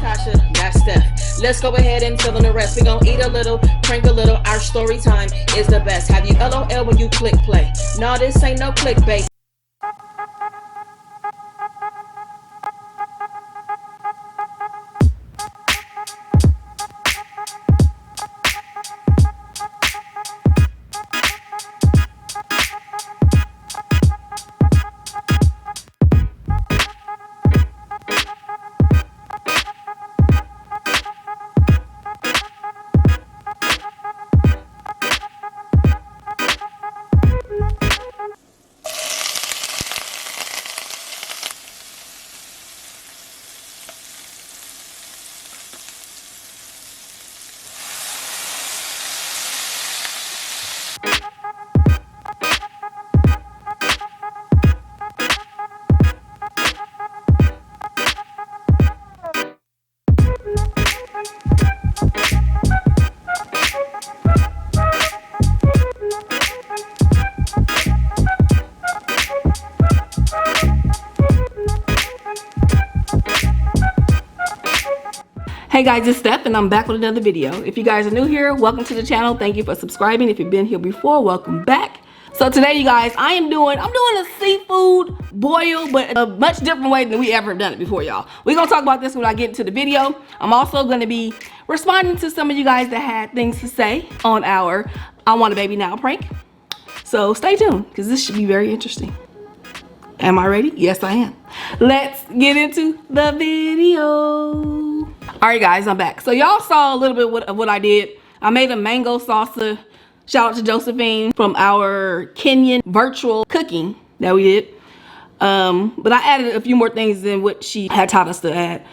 Tasha, that's Steph. Let's go ahead and fill in the rest. We gon' eat a little, prank a little. Our story time is the best. Have you LOL when you click play? No, this ain't no clickbait. Hey guys, it's Steph and I'm back with another video. If you guys are new here, welcome to the channel. Thank you for subscribing. If you've been here before, welcome back. So today, you guys, I'm doing a seafood boil, but a much different way than we ever done it before, y'all. We're gonna talk about this when I get into the video. I'm also gonna be responding to some of you guys that had things to say on our I Want a Baby Now prank. So stay tuned, because this should be very interesting. Am I ready? Yes, I am. Let's get into the video. All right, guys, I'm back. So y'all saw a little bit of what I did. I made a mango salsa. Shout out to Josephine from our Kenyan virtual cooking that we did. But I added a few more things than what she had taught us to add.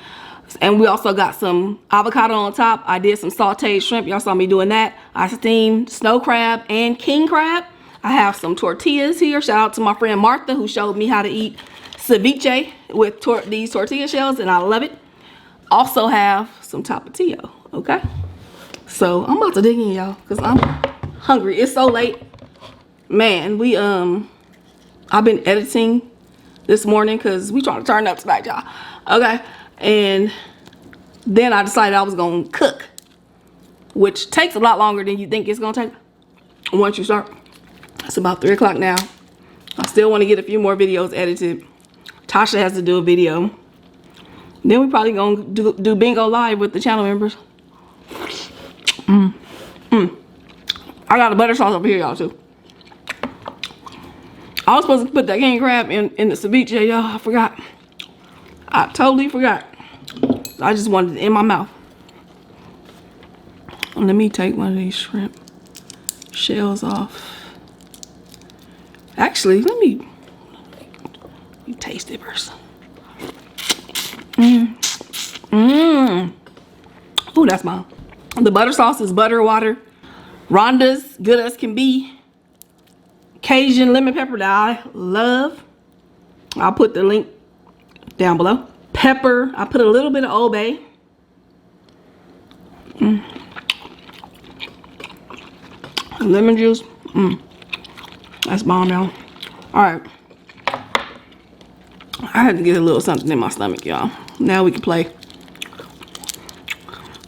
And we also got some avocado on top. I did some sauteed shrimp. Y'all saw me doing that. I steamed snow crab and king crab. I have some tortillas here. Shout out to my friend Martha who showed me how to eat ceviche with these tortilla shells, and I love it. Also have some tapatio, okay? So I'm about to dig in, y'all, because I'm hungry. It's so late. Man, I've been editing this morning because we trying to turn up tonight, y'all. Okay, and then I decided I was gonna cook, which takes a lot longer than you think it's gonna take once you start. It's about 3 o'clock now. I still want to get a few more videos edited. Tasha has to do a video. Then we probably gonna do bingo live with the channel members. I got a butter sauce over here, y'all, too. I was supposed to put that king crab in the ceviche, y'all. I forgot. I totally forgot. I just wanted it in my mouth. Let me take one of these shrimp shells off. Actually, let me taste it first. Oh, that's mine. The butter sauce is butter, water, Rhonda's good as can be, Cajun lemon pepper that I love. I'll put the link down below. Pepper, I put a little bit of Old Bay. Lemon juice. That's bomb, y'all. All right. I had to get a little something in my stomach, y'all. Now we can play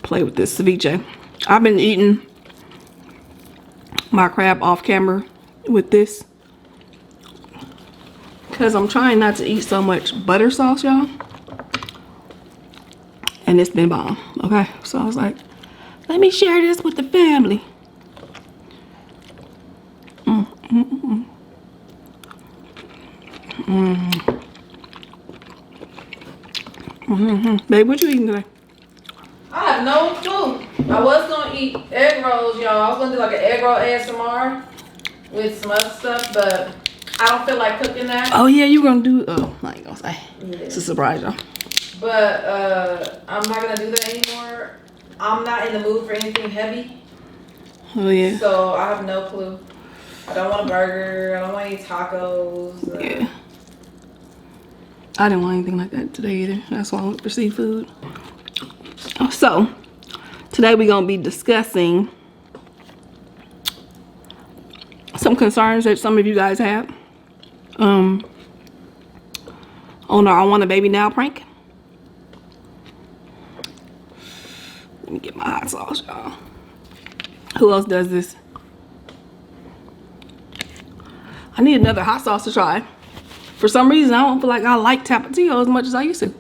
with this ceviche. I've been eating my crab off camera with this because I'm trying not to eat so much butter sauce, y'all. And it's been bomb, okay? So I was like, let me share this with the family. Babe, what you eating today? I have no clue. I was gonna eat egg rolls, y'all. I was gonna do like an egg roll ASMR with some other stuff, but I don't feel like cooking that. Oh yeah, you gonna do? Oh, I ain't gonna say. Yeah. It's a surprise, y'all. But I'm not gonna do that anymore. I'm not in the mood for anything heavy. Oh yeah. So I have no clue. I don't want a burger. I don't want any tacos. Yeah. I didn't want anything like that today either. That's why I went for seafood. So, today we're going to be discussing some concerns that some of you guys have on our I Want a Baby Now prank. me get my hot sauce, y'all. Who else does this? I need another hot sauce to try. For some reason, I don't feel like I like Tapatio as much as I used to.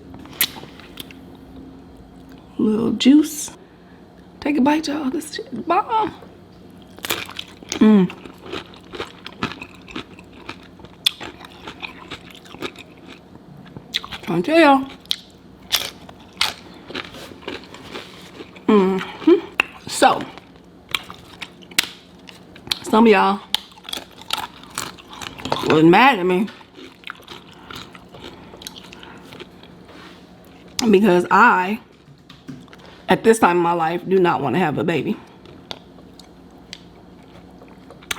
Little juice. Take a bite, y'all. This shit is bomb. Trying to tell y'all. So, some of y'all was mad at me because I, at this time in my life, do not want to have a baby.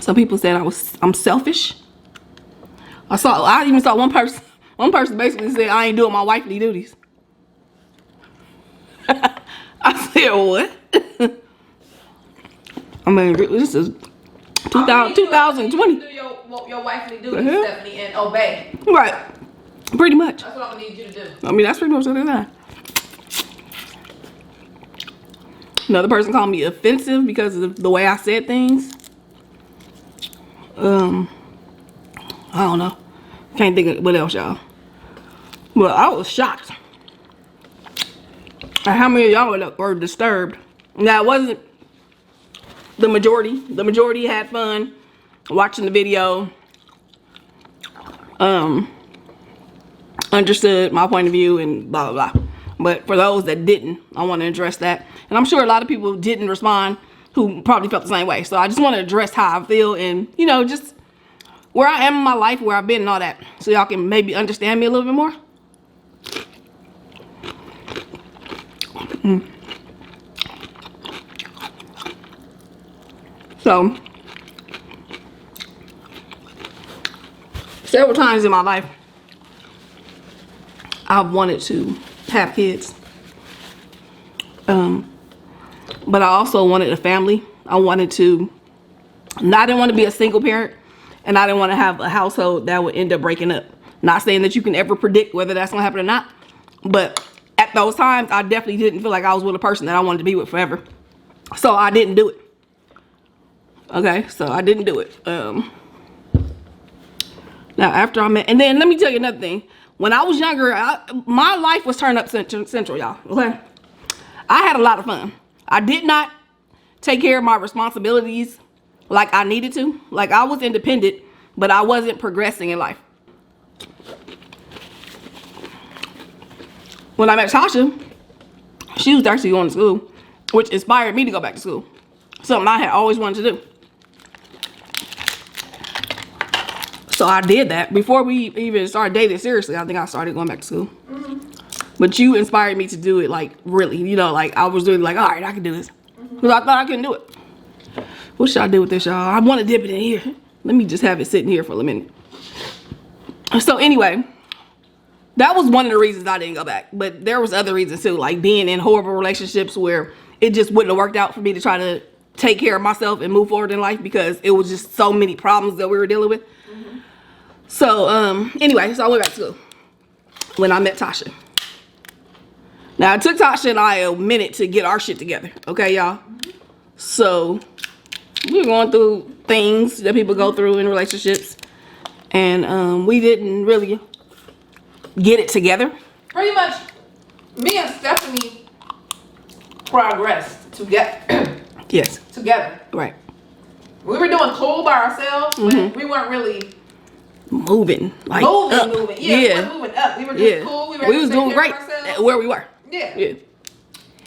Some people said I'm selfish. I even saw one person basically said I ain't doing my wifely duties. I said, what? I mean, this is 2020. You do your wifely duties, Stephanie, and obey. Right. Pretty much. That's what I'm gonna need you to do. I mean, that's pretty much what it is. Another person called me offensive because of the way I said things. I don't know. Can't think of what else, y'all. But I was shocked at how many of y'all were disturbed. Now, it wasn't the majority. The majority had fun watching the video. Understood my point of view and blah, blah, blah. But for those that didn't, I want to address that. And I'm sure a lot of people didn't respond who probably felt the same way. So I just want to address how I feel and, you know, just where I am in my life, where I've been and all that. So y'all can maybe understand me a little bit more. So, several times in my life, I've wanted to have kids. But I also wanted a family. I didn't want to be a single parent, and I didn't want to have a household that would end up breaking up. Not saying that you can ever predict whether that's gonna happen or not, but at those times, I definitely didn't feel like I was with a person that I wanted to be with forever. So I didn't do it. Okay, so I didn't do it. Now after I met, and then let me tell you another thing. When I was younger, my life was turned up central, y'all. Okay, I had a lot of fun. I did not take care of my responsibilities like I needed to. Like, I was independent, but I wasn't progressing in life. When I met Tasha, she was actually going to school, which inspired me to go back to school. Something I had always wanted to do. So I did that. Before we even started dating seriously, I think I started going back to school. But you inspired me to do it, like, really. You know, like, I was really like, all right, I can do this. Because I thought I couldn't do it. What should I do with this, y'all? I want to dip it in here. Let me just have it sitting here for a minute. So anyway, that was one of the reasons I didn't go back. But there was other reasons too, like being in horrible relationships where it just wouldn't have worked out for me to try to take care of myself and move forward in life because it was just so many problems that we were dealing with. So anyway, so I went back to school when I met Tasha. Now, it took Tasha and I a minute to get our shit together. Okay, y'all? So we were going through things that people go through in relationships. And we didn't really get it together. Pretty much, me and Stephanie progressed together. Yes. Together. Right. We were doing cool by ourselves, but we weren't really moving. Like moving. Yeah, we weren't moving up. We were just cool. We was doing great at where we were. Yeah.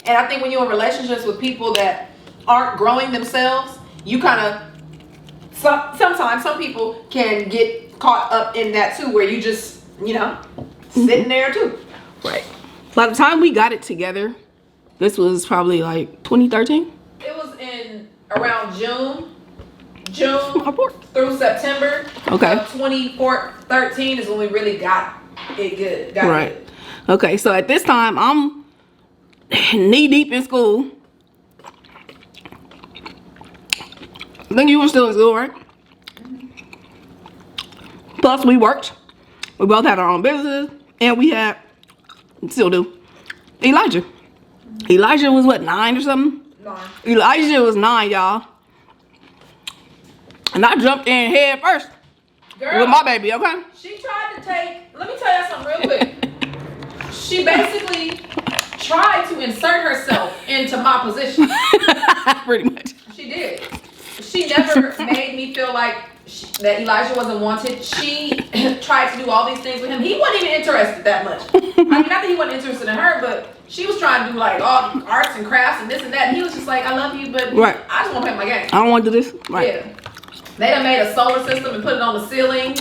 And I think when you're in relationships with people that aren't growing themselves, you kind of, sometimes some people can get caught up in that too, where you just, you know, sitting there too. Right. By the time we got it together, this was probably like 2013. It was in around June through September. Okay. Of 2013 is when we really got it good. Right. Good. Okay, so at this time, I'm knee deep in school. I think you were still in school, right? Plus, we worked. We both had our own business, and we had, still do, Elijah. Elijah was what, 9 or something? 9. Elijah was 9, y'all. And I jumped in head first. Girl, with my baby, okay? She tried to take, let me tell you something real quick. She basically tried to insert herself into my position. Pretty much. She did. She never made me feel like that Elijah wasn't wanted. She tried to do all these things with him. He wasn't even interested that much. I mean, not that he wasn't interested in her, but she was trying to do like all arts and crafts and this and that. And he was just like, I love you, but right. I just want to play my game. I don't want to do this. Right. Yeah. They done made a solar system and put it on the ceiling.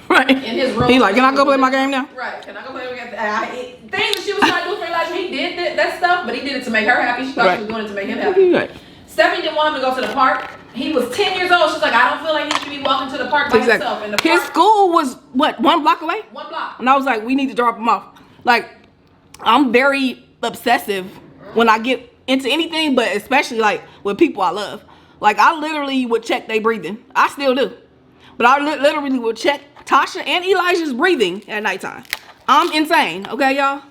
Right. In his room. He like, can I go play my game now? Right. Can I go play my game? Things that she was trying to do for Elijah, he did that stuff, but he did it to make her happy. She thought she was doing it to make him happy. Right. Stephanie didn't want him to go to the park. He was 10 years old. She's like, I don't feel like he should be walking to the park by himself. And his school was, what, 1 block away? 1 block. And I was like, we need to drop him off. Like, I'm very obsessive when I get into anything, but especially like with people I love. Like, I literally would check their breathing. I still do. But I literally would check Tasha and Elijah's breathing at nighttime. I'm insane, okay, y'all?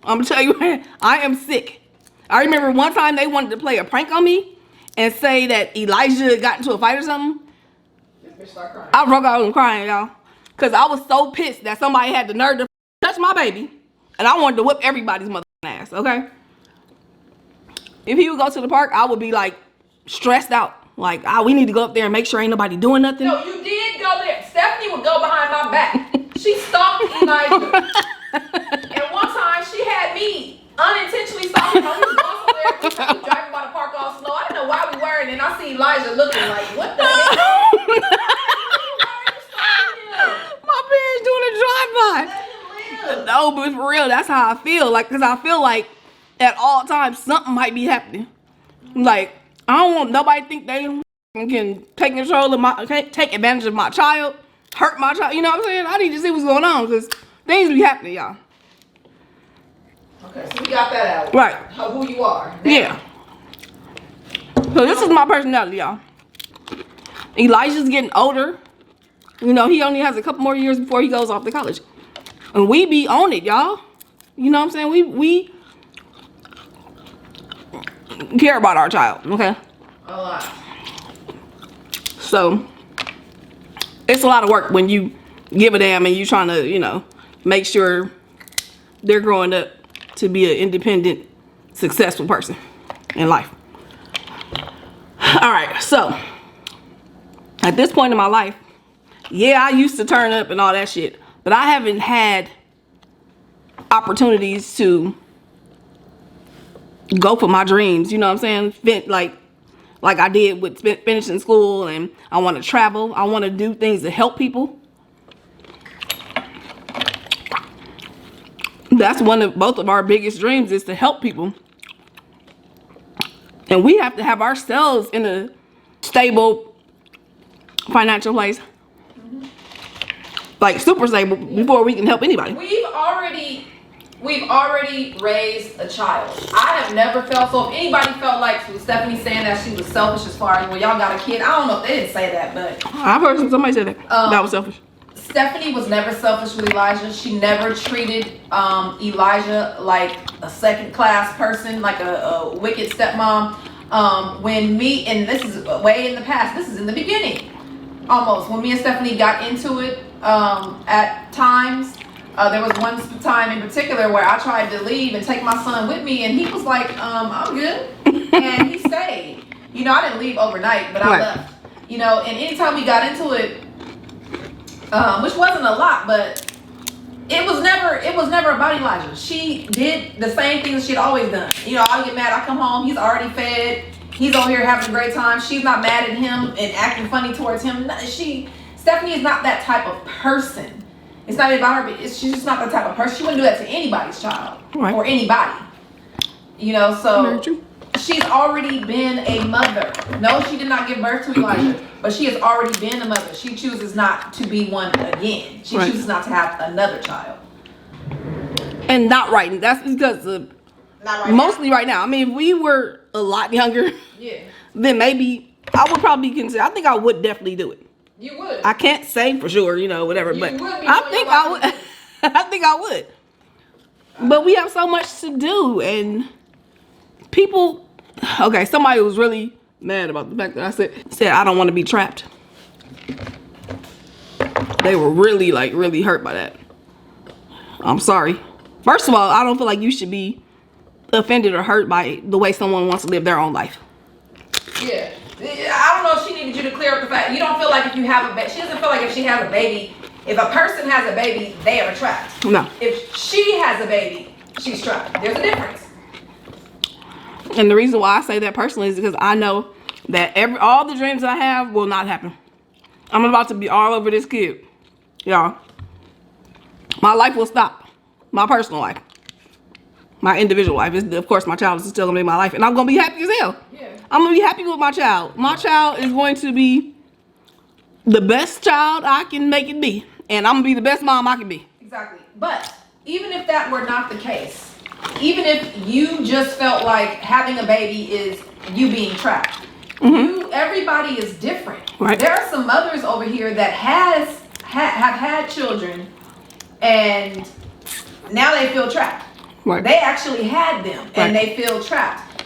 I'm gonna tell you, I am sick. I remember one time they wanted to play a prank on me and say that Elijah got into a fight or something. This bitch started crying. I broke out and crying, y'all. Because I was so pissed that somebody had the nerve to touch my baby. And I wanted to whip everybody's mother ass, okay? If he would go to the park, I would be like stressed out. Like, we need to go up there and make sure ain't nobody doing nothing. No, you did go there. Stephanie would go behind my back. She stalked Elijah. And one time she had me unintentionally stalking him. He was going somewhere. We were driving by the park all slow. I didn't know why we were. And then I see Elijah looking like, what the hell? My parents doing a drive-by. No, but for real, that's how I feel. Like, because I feel like at all times something might be happening. Like, I don't want nobody to think they can take control of take advantage of my child, hurt my child. You know what I'm saying? I need to see what's going on because things be happening, y'all. Okay, so we got that out. Right. Who you are. Now. Yeah. So this is my personality, y'all. Elijah's getting older. You know, he only has a couple more years before he goes off to college. And we be on it, y'all. You know what I'm saying? We care about our child, okay? A lot. So it's a lot of work when you give a damn and you trying to, you know, make sure they're growing up to be an independent, successful person in life. All right, so at this point in my life, yeah, I used to turn up and all that shit, but I haven't had opportunities to go for my dreams, you know what I'm saying? Like I did with finishing school, and I want to travel. I want to do things to help people. That's both of our biggest dreams, is to help people. And we have to have ourselves in a stable financial place. Like super stable before we can help anybody. We've already raised a child. I have never felt so. If anybody felt like Stephanie saying that she was selfish as far as, well, y'all got a kid. I don't know if they didn't say that, but I've heard somebody say that. That was selfish. Stephanie was never selfish with Elijah. She never treated Elijah like a second-class person, like a wicked stepmom. When me, and this is way in the past, this is in the beginning, almost, when me and Stephanie got into it at times, there was one time in particular where I tried to leave and take my son with me, and he was like, I'm good. And he stayed. You know, I didn't leave overnight, but I left. You know, and anytime we got into it, which wasn't a lot, but it was never about Elijah. She did the same things she'd always done. You know, I get mad, I come home, he's already fed, he's over here having a great time. She's not mad at him and acting funny towards him. Stephanie is not that type of person. It's not about her, but she's just not that type of person. She wouldn't do that to anybody's child or anybody. You know, so she's already been a mother. No, she did not give birth to Elijah, but she has already been a mother. She chooses not to be one again. She chooses not to have another child. And not right. That's because mostly right now. I mean, if we were a lot younger, then maybe I would probably consider. I think I would definitely do it. You would. I can't say for sure, you know, whatever, but I think I would. I think I would. But we have so much to do, and people, okay, somebody was really mad about the fact that I said I don't want to be trapped. They were really, like, really hurt by that. I'm sorry. First of all, I don't feel like you should be offended or hurt by the way someone wants to live their own life. Yeah. I don't know if she needed you to clear up the fact. You don't feel like if you have a baby, she doesn't feel like if she has a baby, if a person has a baby, they are trapped. No. If she has a baby, she's trapped. There's a difference. And the reason why I say that personally is because I know that all the dreams I have will not happen. I'm about to be all over this kid. Y'all. My life will stop. My personal life. My individual life. Of course, my child is still going to be my life. And I'm going to be happy as hell. Yeah. I'm going to be happy with my child. My child is going to be the best child I can make it be. And I'm going to be the best mom I can be. Exactly. But even if that were not the case, even if you just felt like having a baby is you being trapped, everybody is different. Right. There are some mothers over here that have had children and now they feel trapped. Right. They actually had them and they feel trapped.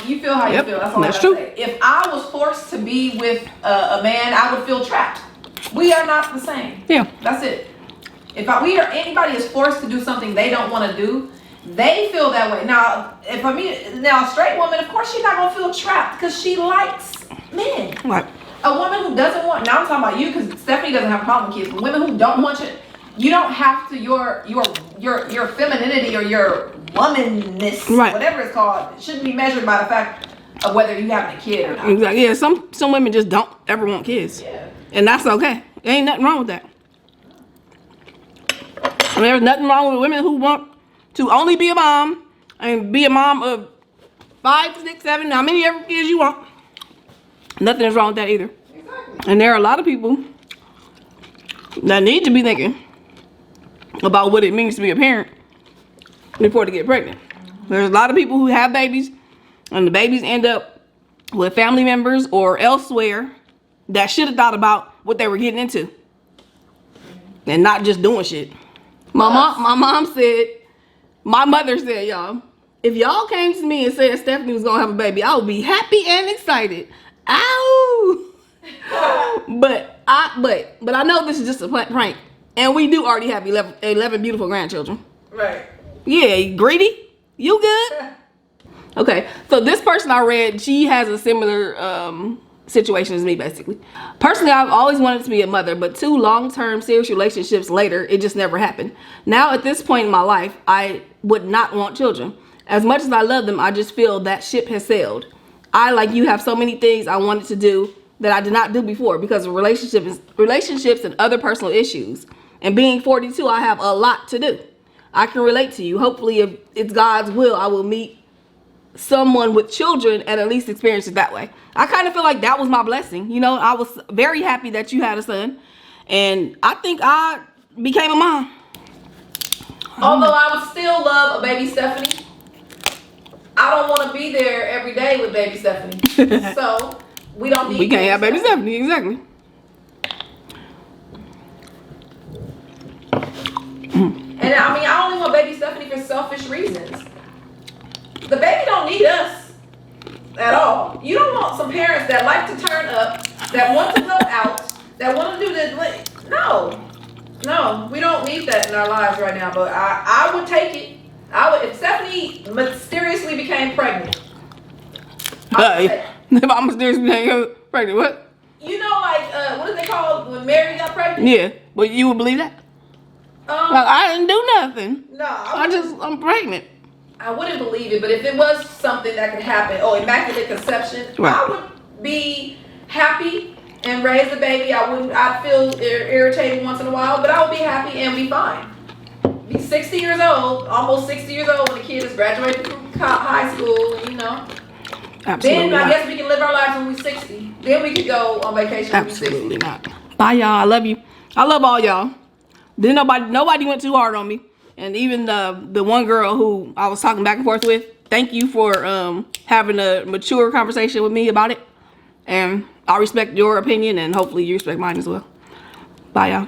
You feel how you feel. That's all That's I true. gotta say. If I was forced to be with a man, I would feel trapped. We are not the same. Yeah. That's it. If anybody is forced to do something they don't want to do, they feel that way. Now, a straight woman, of course, she's not gonna feel trapped because she likes men. Right. A woman who doesn't want. Now I'm talking about you because Stephanie doesn't have a problem with kids. But women who don't want you, you don't have to. Your femininity or your womanness, whatever it's called, it shouldn't be measured by the fact of whether you having a kid or not. Exactly. Yeah. Some women just don't ever want kids. Yeah. And that's okay. There ain't nothing wrong with that. And there's nothing wrong with women who want to only be a mom and be a mom of 5, 6, 7, how many ever kids you want. Nothing is wrong with that either. Exactly. And there are a lot of people that need to be thinking about what it means to be a parent before they get pregnant. There's a lot of people who have babies and the babies end up with family members or elsewhere that should have thought about what they were getting into and not just doing shit. My mother said, y'all, if y'all came to me and said Stephanie was gonna have a baby, I would be happy and excited. Ow! But I know this is just a prank, and we do already have 11 beautiful grandchildren. Right. Yeah, greedy? You good? Okay, so this person I read, she has a similar situation as me, basically. Personally, I've always wanted to be a mother, but 2 long-term serious relationships later, it just never happened. Now, at this point in my life, I would not want children. As much as I love them, I just feel that ship has sailed. I, like you, have so many things I wanted to do that I did not do before because of relationships and other personal issues. And being 42, I have a lot to do. I can relate to you. Hopefully, if it's God's will, I will meet someone with children and at least experience it that way. I kind of feel like that was my blessing. You know, I was very happy that you had a son, and I think I became a mom. Although I would still love a baby Stephanie, I don't want to be there every day with baby Stephanie. So we don't need. We can't have baby Stephanie, exactly. And I mean, I only want baby Stephanie for selfish reasons. The baby don't need us at all. You don't want some parents that like to turn up, that want to go out, that want to do this. No, we don't need that in our lives right now. But I would take it. If Stephanie mysteriously became pregnant. If I mysteriously became pregnant, what? You know, like what is they called when Mary got pregnant? Yeah, but you would believe that? Like, I didn't do nothing. No, I'm pregnant. I wouldn't believe it, but if it was something that could happen, immaculate conception, right. I would be happy and raise the baby. I'd feel irritated once in a while, but I would be happy and be fine. Be 60 years old, almost 60 years old when the kid is graduating from high school, you know. Absolutely then I guess we can live our lives when we're 60. Then we can go on vacation when we're 60. Absolutely not. Bye, y'all. I love you. I love all y'all. Nobody went too hard on me. And even the one girl who I was talking back and forth with, thank you for having a mature conversation with me about it. And I respect your opinion, and hopefully you respect mine as well. Bye, y'all.